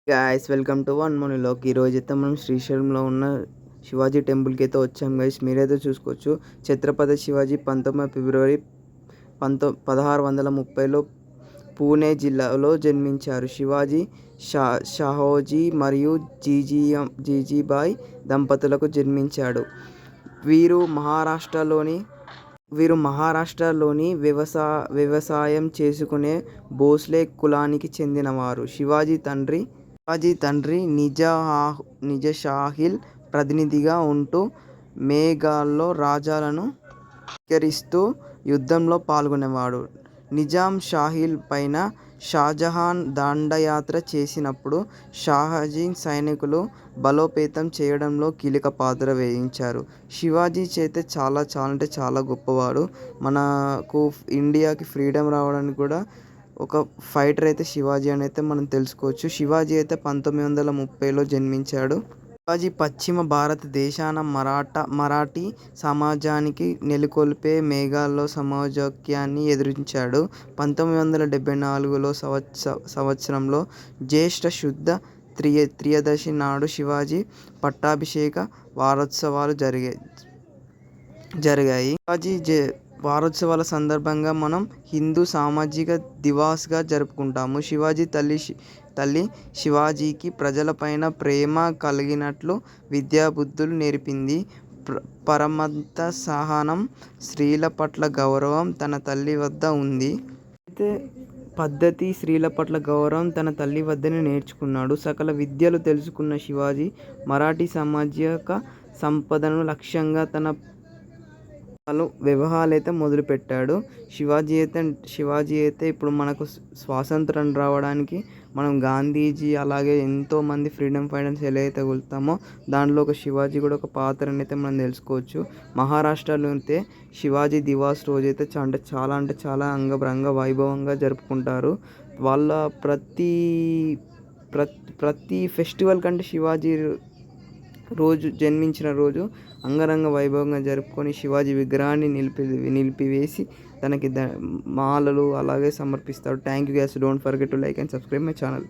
Guys welcome to one మనీలోకి. ఈరోజైతే మనం శ్రీశైలంలో ఉన్న శివాజీ టెంపుల్కి అయితే వచ్చాం గైస్. మీరైతే చూసుకోవచ్చు, ఛత్రపతి శివాజీ 19 ఫిబ్రవరి 1630లో పూణే జిల్లాలో జన్మించారు. శివాజీ షాహోజీ మరియు జీజీబాయి దంపతులకు జన్మించాడు. వీరు మహారాష్ట్రలోని వ్యవసాయం చేసుకునే భోస్లే కులానికి చెందినవారు. శివాజీ తండ్రి నిజాషాహిల్ ప్రతినిధిగా ఉంటూ మేఘాల్లో రాజాలను ఎదిరిస్తూ యుద్ధంలో పాల్గొనేవాడు. నిజాం షాహిల్ పైన షాజహాన్ దండయాత్ర చేసినప్పుడు షాహజీ సైనికులు బలోపేతం చేయడంలో కీలక పాత్ర వహించారు. శివాజీ అయితే చాలా గొప్పవాడు. మనకు ఇండియాకి ఫ్రీడమ్ రావడానికి కూడా ఒక ఫైటర్ అయితే శివాజీ అని అయితే మనం తెలుసుకోవచ్చు. శివాజీ అయితే 1930లో జన్మించాడు. శివాజీ పశ్చిమ భారతదేశాన మరాఠీ సమాజానికి నెలకొల్పే మొఘల్ సామ్రాజ్యాన్ని ఎదిరించాడు. 1974లో సంవత్సరంలో జ్యేష్ఠ శుద్ధ త్రయోదశి నాడు శివాజీ పట్టాభిషేక వారోత్సవాలు జరిగాయి. శివాజీ వారోత్సవాల సందర్భంగా మనం హిందూ సామాజిక దివస్గా జరుపుకుంటాము. శివాజీ తల్లి శివాజీకి ప్రజలపైన ప్రేమ కలిగినట్లు విద్యాబుద్ధులు నేర్పింది. పరమంత సహనం, స్త్రీల పట్ల గౌరవం తన తల్లి వద్ద ఉంది. స్త్రీల పట్ల గౌరవం తన తల్లి వద్దనే నేర్చుకున్నాడు. సకల విద్యలు తెలుసుకున్న శివాజీ మరాఠీ సామాజిక సంపదను లక్ష్యంగా తన వ్యవహారాలైతే మొదలుపెట్టాడు. శివాజీ అయితే ఇప్పుడు మనకు స్వాతంత్రం రావడానికి మనం గాంధీజీ అలాగే ఎంతోమంది ఫ్రీడమ్ ఫైటర్స్ ఎలా అయితే కొలుతామో దాంట్లో ఒక శివాజీ కూడా ఒక పాత్రని అయితే మనం తెలుసుకోవచ్చు. మహారాష్ట్రలో అయితే శివాజీ దివాస్ రోజు అయితే చాలా అంగరంగ వైభవంగా జరుపుకుంటారు. వాళ్ళ ప్రతి ఫెస్టివల్ కంటే శివాజీ జన్మించిన రోజు అంగరంగ వైభవంగా జరుపుకొని శివాజీ విగ్రహాన్ని నిలిపివేసి తనకి మాలలు అలాగే సమర్పిస్తారు. Thank you guys. Don't forget to like and subscribe my channel.